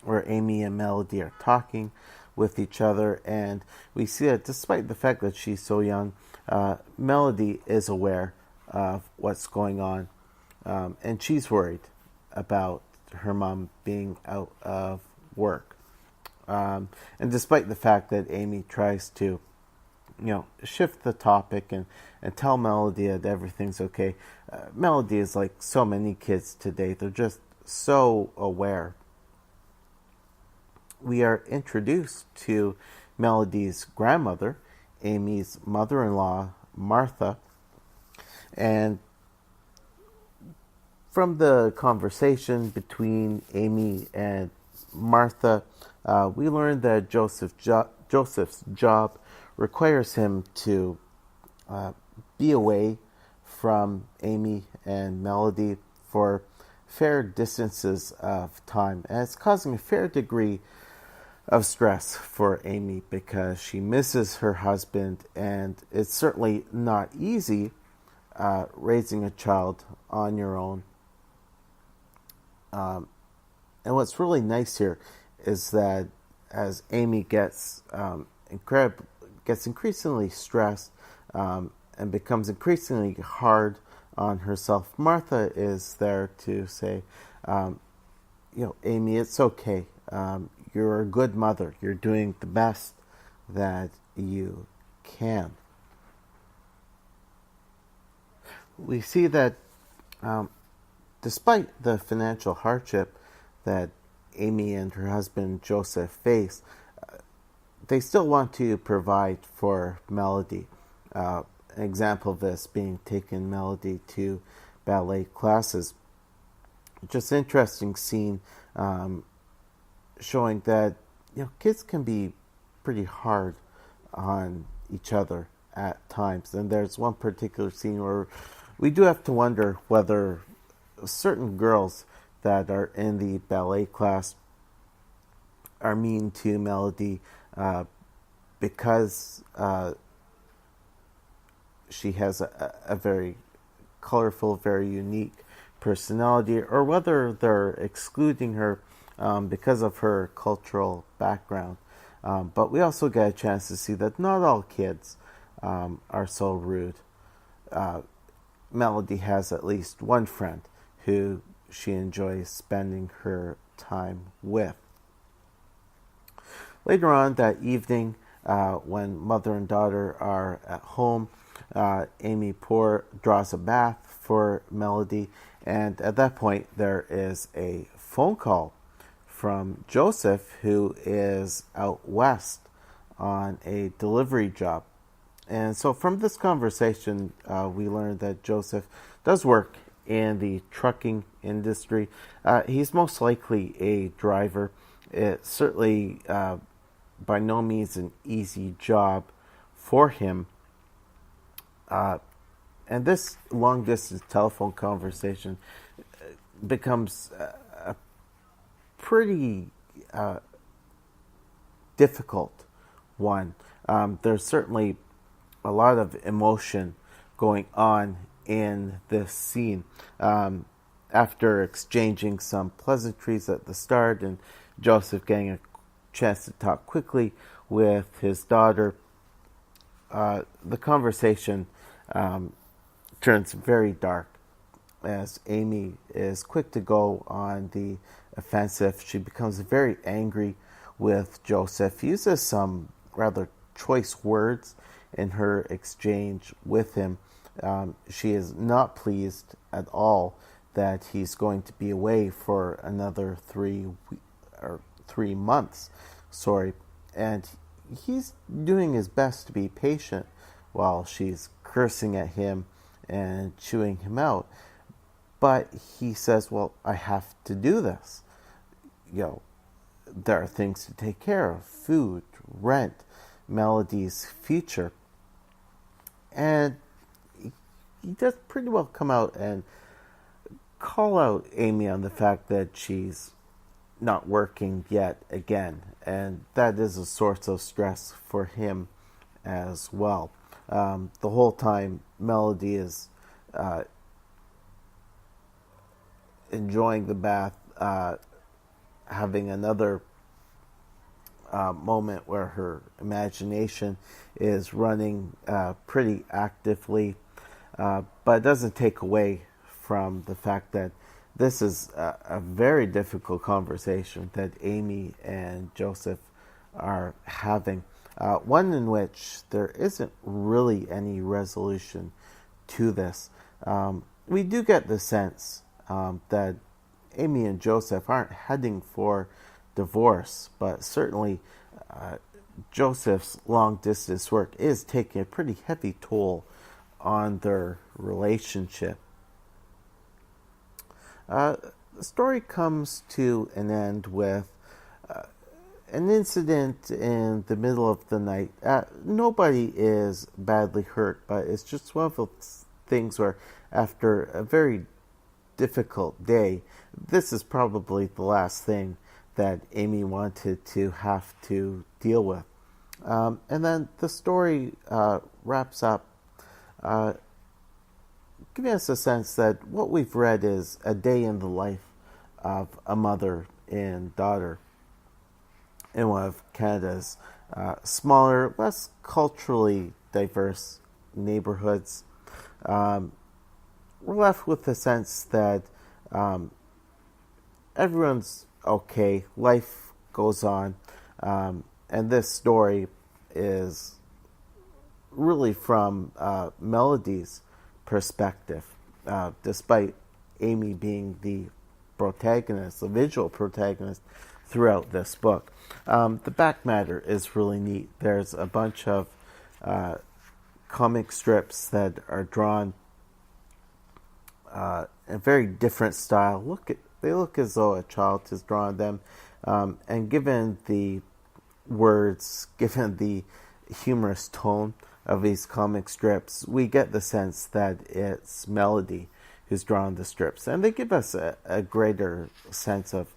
where Amy and Melody are talking with each other, and we see that despite the fact that she's so young, Melody is aware of what's going on, and she's worried about her mom being out of work. And despite the fact that Amy tries to, shift the topic and tell Melody that everything's okay, Melody is like so many kids today. They're just so aware. We are introduced to Melody's grandmother, Amy's mother-in-law, Martha, and from the conversation between Amy and Martha, we learned that Joseph's job requires him to be away from Amy and Melody for fair distances of time. And it's causing a fair degree of stress for Amy because she misses her husband, and it's certainly not easy raising a child on your own. And what's really nice here is that as Amy gets increasingly stressed and becomes increasingly hard on herself, Martha is there to say, Amy, it's okay. You're a good mother. You're doing the best that you can. We see that despite the financial hardship that Amy and her husband Joseph face, they still want to provide for Melody. An example of this being taking Melody to ballet classes. Just an interesting scene showing that kids can be pretty hard on each other at times. And there's one particular scene where we do have to wonder whether certain girls that are in the ballet class are mean to Melody because she has a very colorful, very unique personality, or whether they're excluding her because of her cultural background. But we also get a chance to see that not all kids are so rude. Melody has at least one friend who she enjoys spending her time with. Later on that evening, when mother and daughter are at home, Amy draws a bath for Melody, and at that point there is a phone call from Joseph, who is out west on a delivery job. And so from this conversation, we learned that Joseph does work in the trucking industry. He's most likely a driver. It's certainly by no means an easy job for him. And this long-distance telephone conversation becomes a pretty difficult one. There's certainly a lot of emotion going on in this scene. After exchanging some pleasantries at the start and Joseph getting a chance to talk quickly with his daughter, the conversation turns very dark as Amy is quick to go on the offensive. She becomes very angry with Joseph, uses some rather choice words in her exchange with him. She is not pleased at all that he's going to be away for another 3 months. And he's doing his best to be patient while she's cursing at him and chewing him out. But he says, well, I have to do this. There are things to take care of: food, rent, Melody's future. And he does pretty well come out and call out Amy on the fact that she's not working yet again. And that is a source of stress for him as well. The whole time, Melody is enjoying the bath, having another moment where her imagination is running pretty actively, but it doesn't take away from the fact that this is a very difficult conversation that Amy and Joseph are having. One in which there isn't really any resolution to this. We do get the sense that Amy and Joseph aren't heading for divorce, but certainly Joseph's long distance work is taking a pretty heavy toll on their relationship. The story comes to an end with an incident in the middle of the night. Nobody is badly hurt, but it's just one of those things where after a very difficult day, this is probably the last thing that Amy wanted to have to deal with. And then the story wraps up, giving us a sense that what we've read is a day in the life of a mother and daughter in one of Canada's smaller, less culturally diverse neighborhoods. We're left with the sense that everyone's okay, life goes on, and this story is really from Melody's perspective, despite Amy being the protagonist, the visual protagonist throughout this book. The back matter is really neat. There's a bunch of comic strips that are drawn in a very different style. They look as though a child has drawn them, and given the words, given the humorous tone of these comic strips, we get the sense that it's Melody who's drawn the strips, and they give us a greater sense of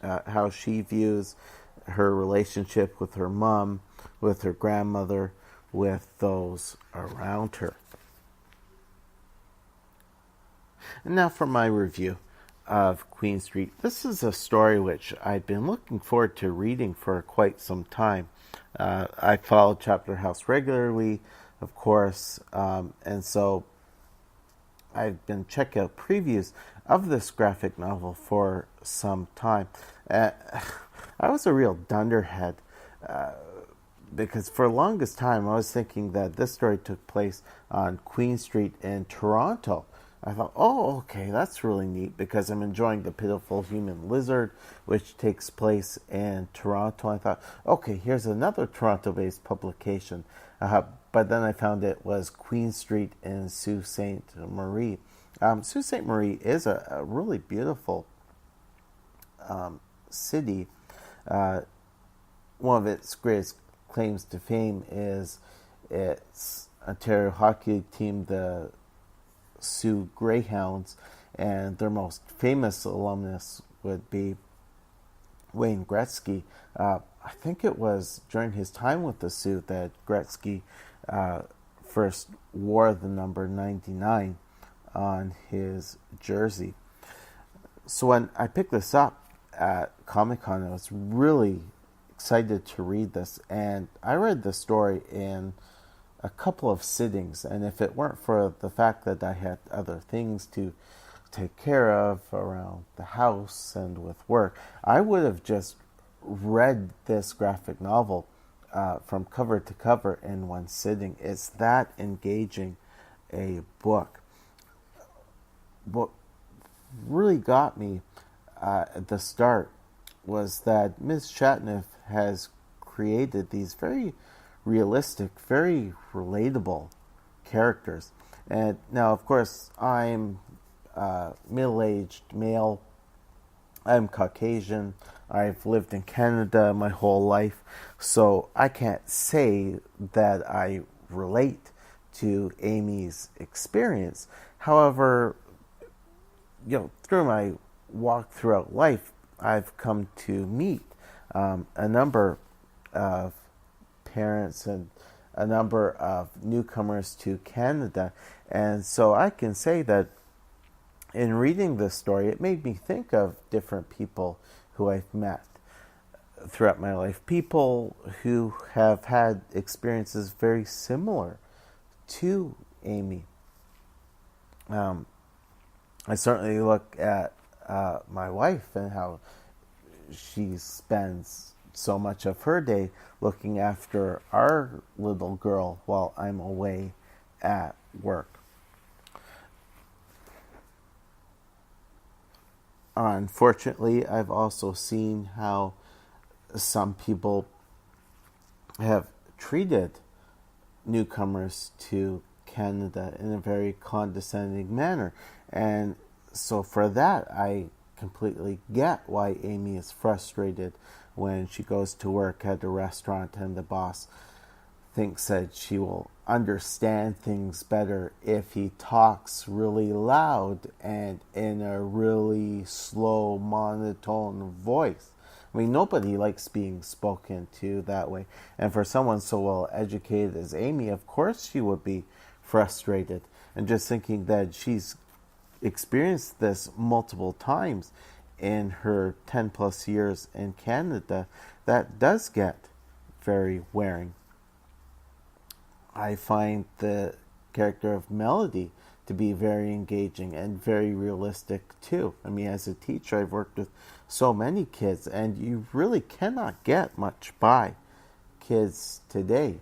how she views her relationship with her mom, with her grandmother, with those around her. And now for my review of Queen Street. This is a story which I've been looking forward to reading for quite some time. I follow Chapter House regularly, of course, and so I've been checking out previews of this graphic novel for some time. I was a real dunderhead because for the longest time I was thinking that this story took place on Queen Street in Toronto. I thought, oh, okay, that's really neat because I'm enjoying The Pitiful Human Lizard, which takes place in Toronto. I thought, okay, here's another Toronto-based publication. But then I found it was Queen Street in Sault Ste. Marie. Sault Ste. Marie is a really beautiful city. One of its greatest claims to fame is its Ontario hockey team, the Sault Greyhounds, and their most famous alumnus would be Wayne Gretzky. I think it was during his time with the Sault that Gretzky first wore the number 99 on his jersey. So when I picked this up at Comic-Con, I was really excited to read this, and I read the story in a couple of sittings, and if it weren't for the fact that I had other things to take care of around the house and with work, I would have just read this graphic novel from cover to cover in one sitting. It's that engaging a book. What really got me at the start was that Ms. Chatniff has created these very realistic, very relatable characters. And now, of course, I'm middle-aged male. I'm Caucasian. I've lived in Canada my whole life, so I can't say that I relate to Amy's experience. However, through my walk throughout life, I've come to meet a number of parents and a number of newcomers to Canada, and so I can say that in reading this story, it made me think of different people who I've met throughout my life, people who have had experiences very similar to Amy. I certainly look at my wife and how she spends so much of her day looking after our little girl while I'm away at work. Unfortunately, I've also seen how some people have treated newcomers to Canada in a very condescending manner. And so for that, I completely get why Amy is frustrated when she goes to work at a restaurant and the boss thinks that she will understand things better if he talks really loud and in a really slow, monotone voice. I mean, nobody likes being spoken to that way. And for someone so well educated as Amy, of course she would be frustrated. And just thinking that she's experienced this multiple times in her 10 plus years in Canada, that does get very wearing. I find the character of Melody to be very engaging and very realistic too. I mean, as a teacher, I've worked with so many kids, and you really cannot get much by kids today.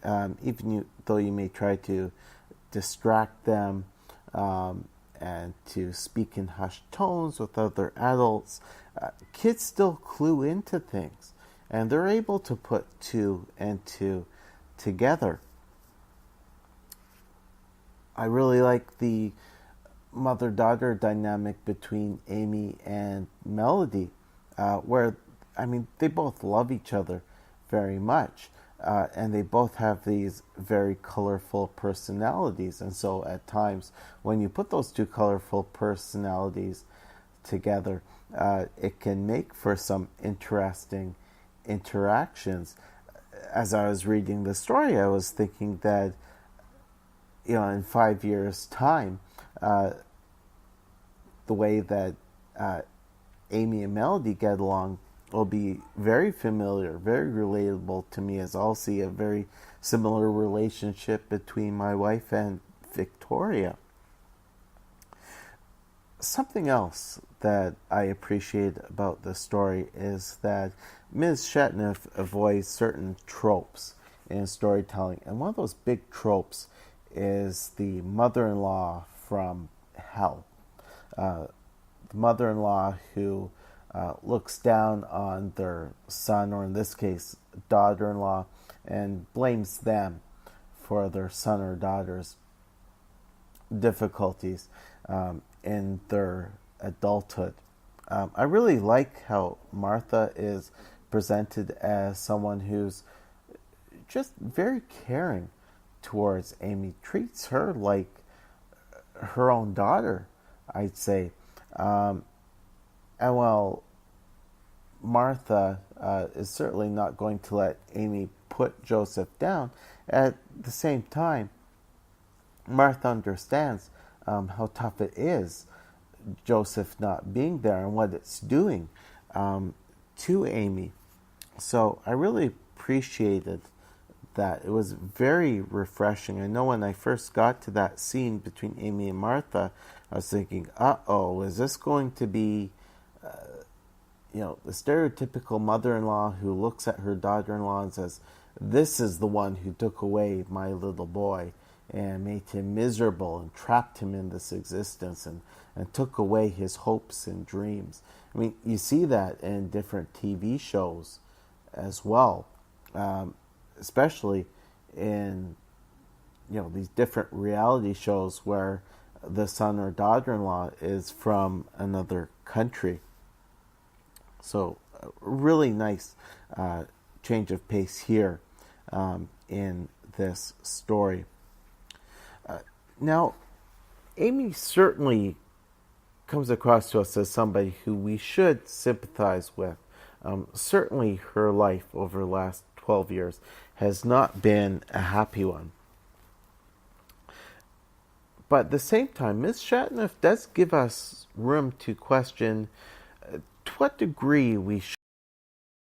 Though you may try to distract them and to speak in hushed tones with other adults, kids still clue into things, and they're able to put two and two together. I really like the mother-daughter dynamic between Amy and Melody, where, I mean, they both love each other very much, and they both have these very colorful personalities. And so at times, when you put those two colorful personalities together, it can make for some interesting interactions. As I was reading the story, I was thinking that, you know, in 5 years' time, the way that Amy and Melody get along will be very familiar, very relatable to me, as I'll see a very similar relationship between my wife and Victoria. Something else that I appreciate about the story is that Ms. Chetniff avoids certain tropes in storytelling, and one of those big tropes is the mother-in-law from hell. The mother-in-law who looks down on their son, or in this case, daughter-in-law, and blames them for their son or daughter's difficulties in their adulthood. I really like how Martha is presented as someone who's just very caring towards Amy, treats her like her own daughter, I'd say. And while Martha is certainly not going to let Amy put Joseph down, at the same time, Martha understands how tough it is, Joseph not being there, and what it's doing to Amy. So I really appreciated that. It was very refreshing. I know when I first got to that scene between Amy and Martha, I was thinking, uh-oh, is this going to be, the stereotypical mother-in-law who looks at her daughter-in-law and says, this is the one who took away my little boy and made him miserable and trapped him in this existence and took away his hopes and dreams. I mean, you see that in different TV shows as well. Especially in these different reality shows where the son or daughter-in-law is from another country. So really nice change of pace here in this story. Now, Amy certainly comes across to us as somebody who we should sympathize with. Certainly her life over the last 12 years has not been a happy one. But at the same time, Ms. Chetniff does give us room to question to what degree we